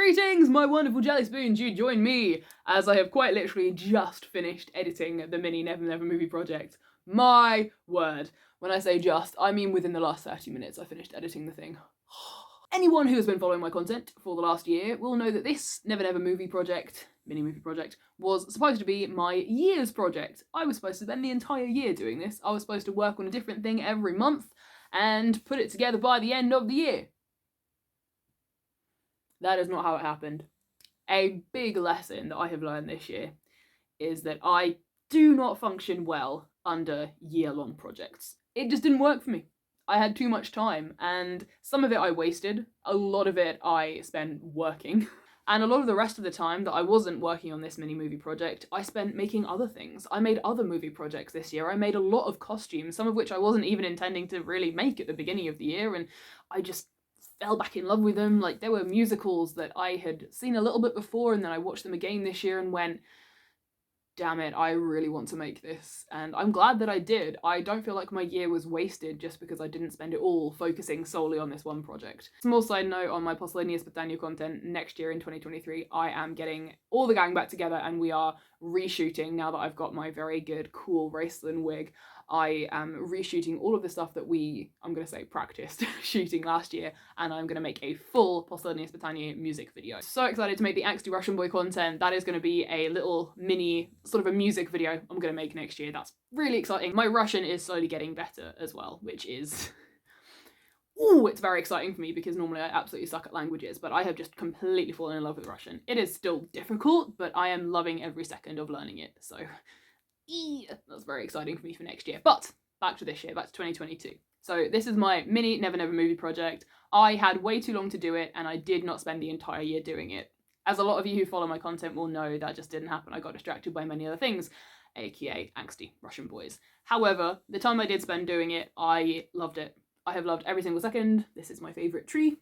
Greetings, my wonderful jelly spoons, you join me as I have quite literally just finished editing the mini Never Never movie project. My word. When I say just, I mean within the last 30 minutes I finished editing the thing. Anyone who has been following my content for the last year will know that this Never Never movie project, mini movie project, was supposed to be my year's project. I was supposed to spend the entire year doing this. I was supposed to work on a different thing every month and put it together by the end of the year. That is not how it happened. A big lesson that I have learned this year is that I do not function well under year-long projects. It just didn't work for me. I had too much time, and some of it I wasted, a lot of it I spent working, and a lot of the rest of the time that I wasn't working on this mini movie project, I spent making other things. I made other movie projects this year. I made a lot of costumes, some of which I wasn't even intending to really make at the beginning of the year, and I just fell back in love with them. Like, there were musicals that I had seen a little bit before, and then I watched them again this year and went, damn it, I really want to make this. And I'm glad that I did. I don't feel like my year was wasted just because I didn't spend it all focusing solely on this one project. Small side note on my Poslední Испытание content, next year in 2023, I am getting all the gang back together and we are reshooting, now that I've got my very good, cool Raceland wig. I am reshooting all of the stuff that I'm going to say, practiced shooting last year, and I'm going to make a full Poslední Испытание music video. So excited to make the Angsty Russian Boy content. That is going to be a little mini, sort of a music video I'm going to make next year. That's really exciting. My Russian is slowly getting better as well, which is... Ooh, it's very exciting for me because normally I absolutely suck at languages, but I have just completely fallen in love with Russian. It is still difficult, but I am loving every second of learning it, so... that's very exciting for me for next year. But back to this year, back to 2022. So this is my mini Never Never movie project. I had way too long to do it, and I did not spend the entire year doing it. As a lot of you who follow my content will know, that just didn't happen. I got distracted by many other things, aka angsty Russian boys. However, the time I did spend doing it, I loved it. I have loved every single second. This is my favourite tree.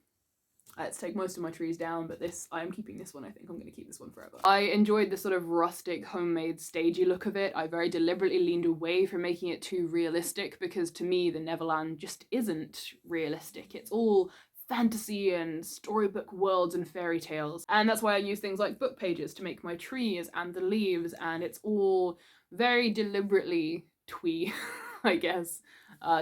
I had to take most of my trees down, but I am keeping this one. I think I'm going to keep this one forever. I enjoyed the sort of rustic, homemade, stagey look of it. I very deliberately leaned away from making it too realistic because to me, the Neverland just isn't realistic. It's all fantasy and storybook worlds and fairy tales. And that's why I use things like book pages to make my trees and the leaves, and it's all very deliberately twee, I guess.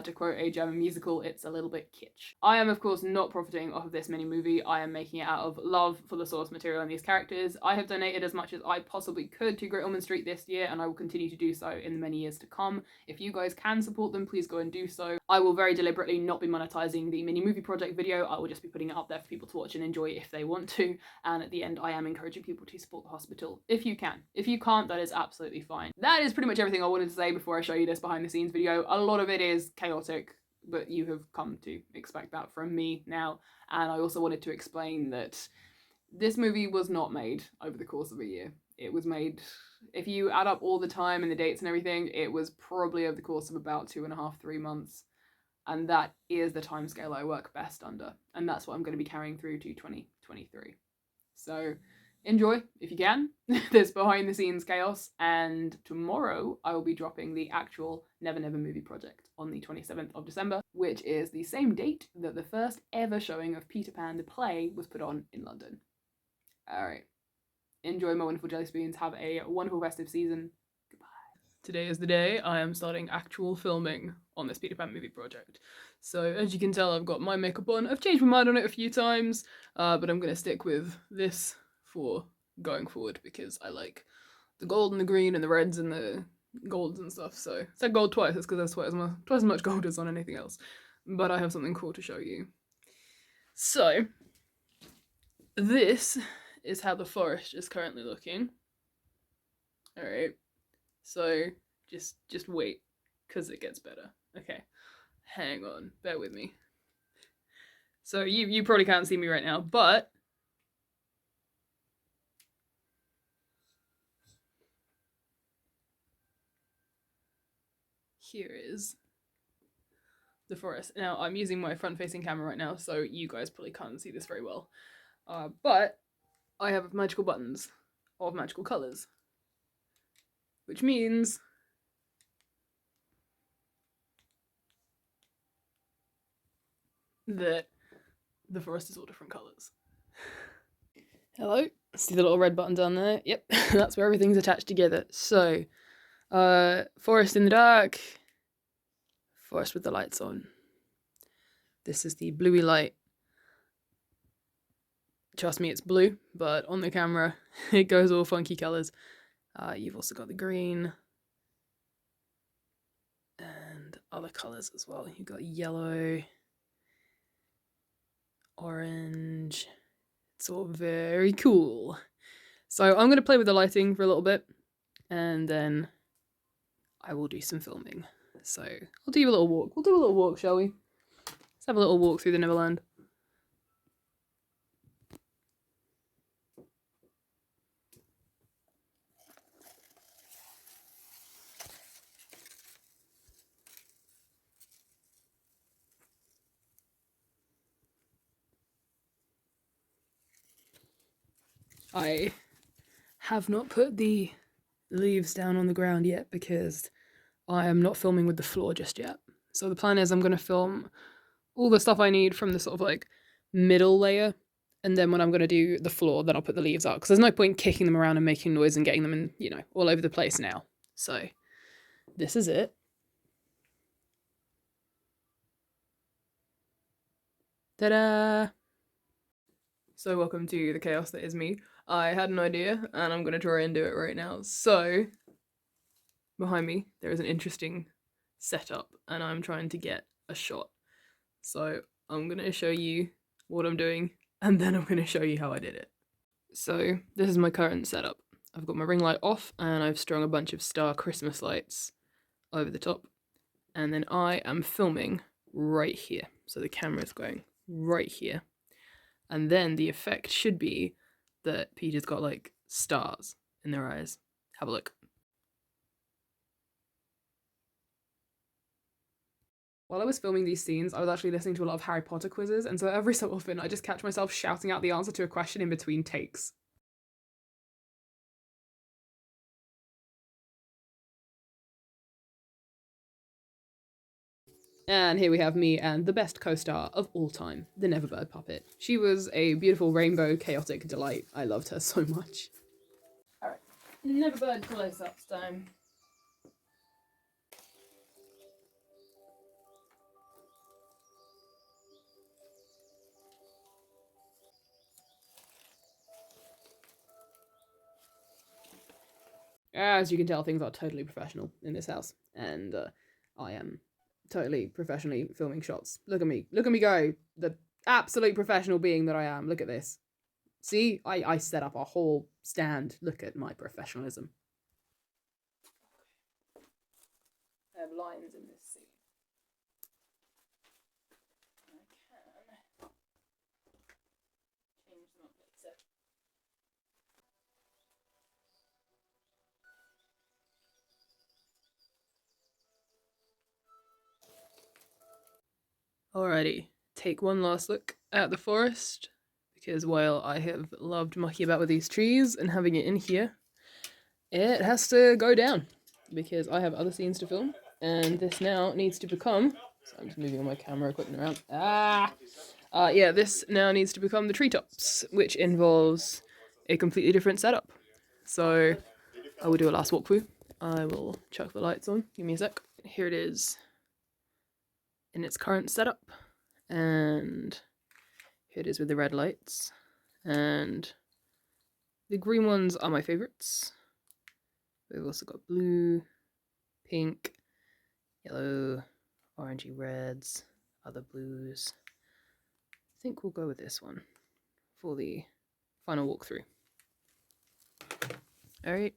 To quote a German musical, it's a little bit kitsch. I am of course not profiting off of this mini movie. I am making it out of love for the source material and these characters. I have donated as much as I possibly could to Great Ormond Street this year, and I will continue to do so in the many years to come. If you guys can support them, please go and do so. I will very deliberately not be monetizing the mini movie project video. I will just be putting it up there for people to watch and enjoy if they want to. And at the end, I am encouraging people to support the hospital if you can. If you can't, that is absolutely fine. That is pretty much everything I wanted to say before I show you this behind the scenes video. A lot of it is chaotic, but you have come to expect that from me now. And I also wanted to explain that this movie was not made over the course of a year. It was made, if you add up all the time and the dates and everything, it was probably over the course of about 2.5, 3 months. And that is the timescale I work best under. And that's what I'm going to be carrying through to 2023. So enjoy, if you can, this behind the scenes chaos, and tomorrow I will be dropping the actual Never Never movie project on the 27th of December, which is the same date that the first ever showing of Peter Pan the play was put on in London. Alright, enjoy my wonderful jelly spoons, have a wonderful festive season, goodbye. Today is the day I am starting actual filming on this Peter Pan movie project. So as you can tell, I've got my makeup on. I've changed my mind on it a few times, but I'm going to stick with this for going forward because I like the gold and the green and the reds and the golds and stuff. So I said gold twice, that's because there's twice as much gold as on anything else. But I have something cool to show you. So this is how the forest is currently looking. Alright, so just wait, because it gets better. Okay, hang on, bear with me. So you probably can't see me right now, but here is the forest. Now, I'm using my front-facing camera right now, so you guys probably can't see this very well. But I have magical buttons of magical colours, which means that the forest is all different colours. Hello. See the little red button down there? Yep, that's where everything's attached together. So, forest in the dark, forest with the lights on. This is the bluey light. Trust me, it's blue, but on the camera, it goes all funky colours. You've also got the green and other colours as well. You've got yellow, orange. It's all very cool. So I'm going to play with the lighting for a little bit, and then I will do some filming. So I'll do a little walk. We'll do a little walk, shall we? Let's have a little walk through the Neverland. I have not put the leaves down on the ground yet because I am not filming with the floor just yet. So the plan is I'm going to film all the stuff I need from the sort of like middle layer, and then when I'm going to do the floor, then I'll put the leaves out because there's no point kicking them around and making noise and getting them in, you know, all over the place now. So this is it. Ta-da! So welcome to the chaos that is me. I had an idea and I'm going to try and do it right now. So behind me there is an interesting setup and I'm trying to get a shot. So I'm going to show you what I'm doing and then I'm going to show you how I did it. So this is my current setup. I've got my ring light off and I've strung a bunch of star Christmas lights over the top. And then I am filming right here. So the camera is going right here. And then the effect should be that Peter's got like stars in their eyes. Have a look. While I was filming these scenes, I was actually listening to a lot of Harry Potter quizzes, and so every so often I just catch myself shouting out the answer to a question in between takes. And here we have me and the best co-star of all time, the Neverbird puppet. She was a beautiful rainbow chaotic delight. I loved her so much. Alright, Neverbird close-ups time. As you can tell, things are totally professional in this house, and I am totally professionally filming shots. Look at me go, the absolute professional being that I am. Look at this. See, I set up a whole stand. Look at my professionalism. I have lines in this scene. I can change them up later. Alrighty, take one last look at the forest, because while I have loved mucking about with these trees and having it in here, it has to go down, because I have other scenes to film, and this now needs to become, so I'm just moving all my camera equipment around, yeah, this now needs to become the treetops, which involves a completely different setup. So I will do a last walkthrough. I will chuck the lights on, give me a sec. Here it is in its current setup, and here it is with the red lights, and the green ones are my favorites. We've also got blue, pink, yellow, orangey reds, other blues. I think we'll go with this one for the final walkthrough. Alright.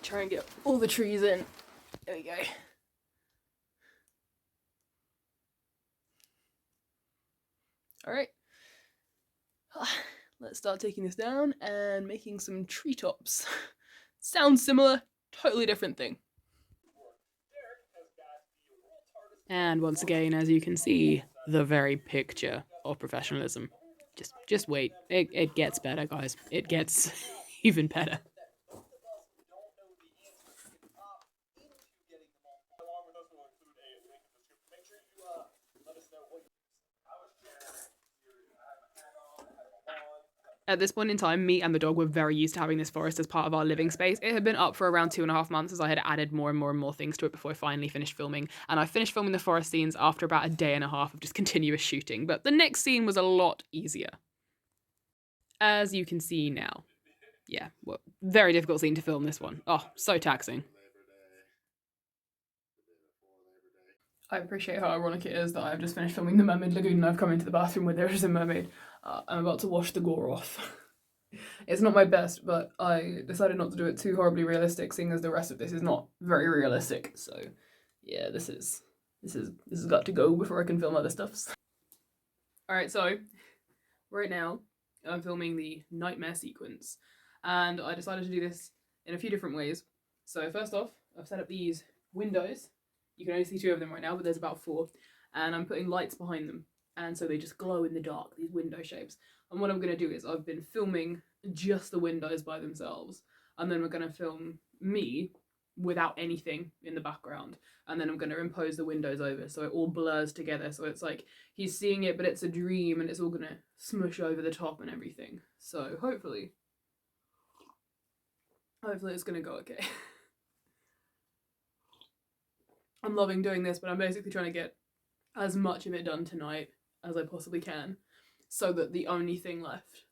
Try and get all the trees in. There we go. Alright. Let's start taking this down and making some treetops. Sounds similar, totally different thing. And once again, as you can see, the very picture of professionalism. Just wait. It gets better, guys. It gets even better. At this point in time, me and the dog were very used to having this forest as part of our living space. It had been up for around 2.5 months as I had added more and more things to it before I finally finished filming. And I finished filming the forest scenes after about a day and a half of just continuous shooting. But the next scene was a lot easier. As you can see now. Yeah, well, very difficult scene to film, this one. Oh, so taxing. I appreciate how ironic it is that I've just finished filming the Mermaid Lagoon and I've come into the bathroom where there is a mermaid. I'm about to wash the gore off. It's not my best, but I decided not to do it too horribly realistic, seeing as the rest of this is not very realistic. So, yeah, this has got to go before I can film other stuff. Alright, so, right now, I'm filming the nightmare sequence. And I decided to do this in a few different ways. So, first off, I've set up these windows. You can only see 2 of them right now, but there's about 4. And I'm putting lights behind them. And so they just glow in the dark, these window shapes. And what I'm going to do is I've been filming just the windows by themselves. And then we're going to film me without anything in the background. And then I'm going to impose the windows over so it all blurs together. So it's like he's seeing it, but it's a dream and it's all going to smush over the top and everything. So hopefully it's going to go okay. I'm loving doing this, but I'm basically trying to get as much of it done tonight as I possibly can, so that the only thing left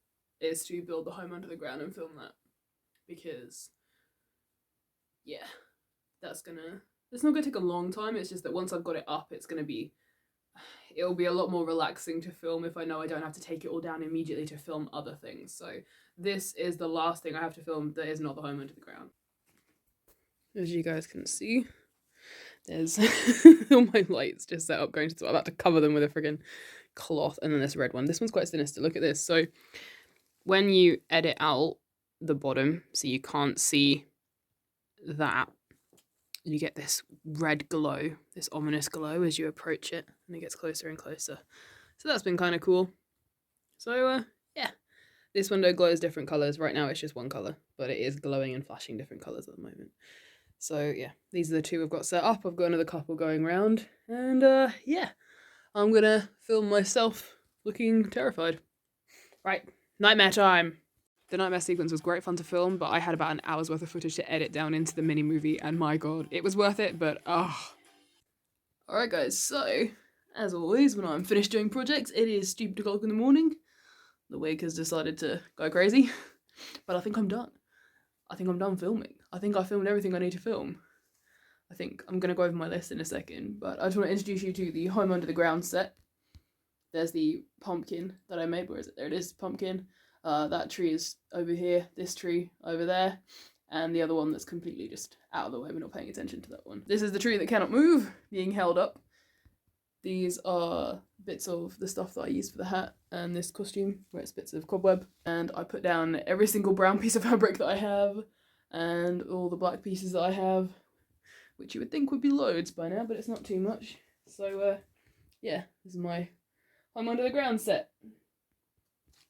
is to build the home under the ground and film that. Because, yeah, it's not gonna take a long time, it's just that once I've got it up, it'll be a lot more relaxing to film if I know I don't have to take it all down immediately to film other things. So this is the last thing I have to film that is not the home under the ground. As you guys can see, there's all my lights just set up going to, I'm about to cover them with a friggin' cloth, and then this red one. This one's quite sinister. Look at this. So when you edit out the bottom so you can't see that, you get this red glow, this ominous glow as you approach it, and it gets closer and closer. So that's been kind of cool. So yeah, this window glows different colors. Right now it's just one color, but it is glowing and flashing different colors at the moment. So yeah, these are the 2 I've got set up. I've got another couple going round, and yeah, I'm gonna film myself looking terrified. Right, nightmare time. The nightmare sequence was great fun to film, but I had about an hour's worth of footage to edit down into the mini movie, and my god, it was worth it, but Alright guys, so, as always, when I'm finished doing projects, it is stupid o'clock in the morning. The wig has decided to go crazy, but I think I'm done. I think I'm done filming. I think I filmed everything I need to film. I think I'm going to go over my list in a second, but I just want to introduce you to the home under the ground set. There's the pumpkin that I made. Where is it? There it is, pumpkin. That tree is over here, this tree over there, and the other one that's completely just out of the way. We're not paying attention to that one. This is the tree that cannot move, being held up. These are bits of the stuff that I used for the hat and this costume, where it's bits of cobweb. And I put down every single brown piece of fabric that I have, and all the black pieces that I have, which you would think would be loads by now, but it's not too much. So, yeah, this is my home under the ground set.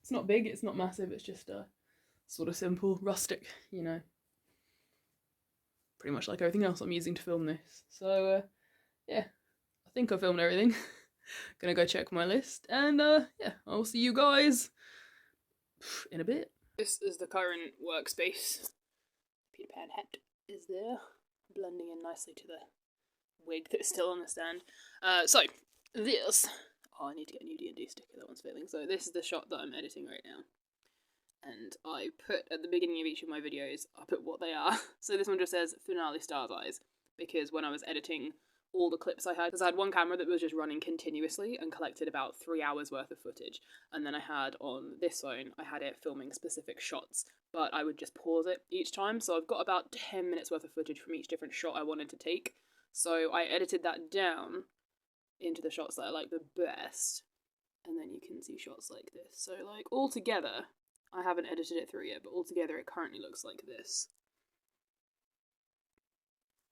It's not big, it's not massive, it's just sort of simple, rustic, you know. Pretty much like everything else I'm using to film this. So, yeah. I think I filmed everything. Gonna go check my list, and yeah, I'll see you guys in a bit. This is the current workspace. Peter Pan hat is there, blending in nicely to the wig that's still on the stand. So this, I need to get a new D&D sticker, that one's failing. So this is the shot that I'm editing right now. And I put, at the beginning of each of my videos, I put what they are. So this one just says Finale Star's Eyes, because when I was editing all the clips I had, because I had one camera that was just running continuously and collected about 3 hours worth of footage, and then I had on this phone, I had it filming specific shots, but I would just pause it each time, so I've got about 10 minutes worth of footage from each different shot I wanted to take, so I edited that down into the shots that I like the best, and then you can see shots like this. So like all together, I haven't edited it through yet, but all together it currently looks like this.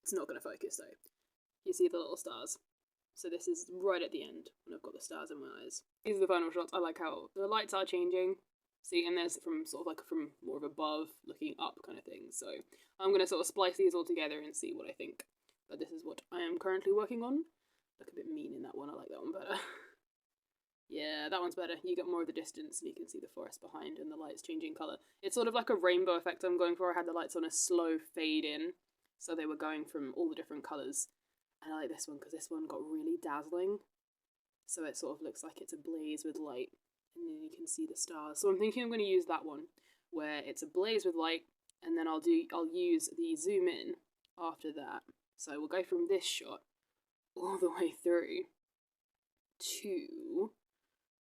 It's not going to focus though. You see the little stars. So this is right at the end when I've got the stars in my eyes. These are the final shots. I like how the lights are changing. See, and there's from sort of like from more of above looking up kind of thing. So I'm going to sort of splice these all together and see what I think. But this is what I am currently working on. Look a bit mean in that one. I like that one better. Yeah, that one's better. You get more of the distance and you can see the forest behind and the lights changing colour. It's sort of like a rainbow effect I'm going for. I had the lights on a slow fade in. So they were going from all the different colours. And I like this one because this one got really dazzling. So it sort of looks like it's ablaze with light. And then you can see the stars. So I'm thinking I'm going to use that one where it's ablaze with light. And then I'll use the zoom in after that. So we'll go from this shot all the way through to...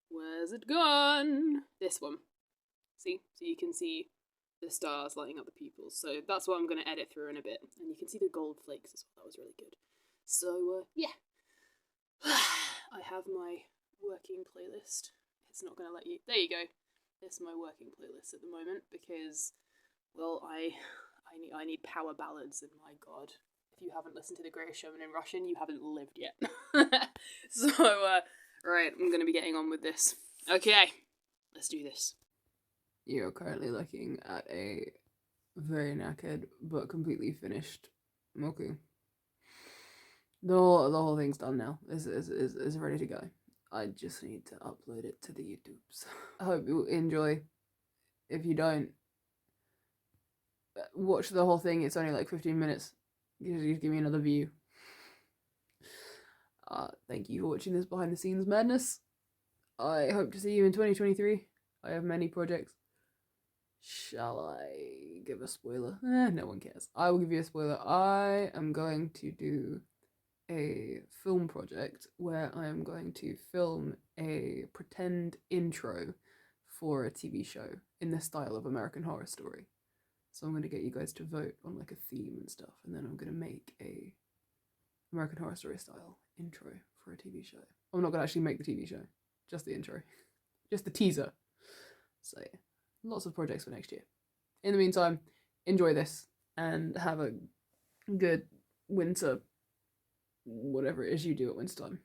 Where's it gone? This one. See? So you can see the stars lighting up the pupils. So that's what I'm going to edit through in a bit. And you can see the gold flakes as well. That was really good. So, yeah. I have my working playlist. It's not going to let you... There you go. This is my working playlist at the moment because, well, I need power ballads, and my god. If you haven't listened to The Greatest Showman in Russian, you haven't lived yet. So, right, I'm going to be getting on with this. Okay, let's do this. You're currently looking at a very knackered but completely finished Moku. The whole thing's done now. Is ready to go. I just need to upload it to the YouTubes. I hope you enjoy. If you don't, watch the whole thing. It's only like 15 minutes. Just give me another view. Thank you for watching this behind the scenes madness. I hope to see you in 2023. I have many projects. Shall I give a spoiler? No one cares. I will give you a spoiler. I am going to do a film project where I am going to film a pretend intro for a TV show in the style of American Horror Story. So I'm going to get you guys to vote on like a theme and stuff, and then I'm going to make a American Horror Story style intro for a TV show. I'm not going to actually make the TV show, just the intro, just the teaser. So yeah, lots of projects for next year. In the meantime, enjoy this and have a good winter, whatever it is you do at wintertime.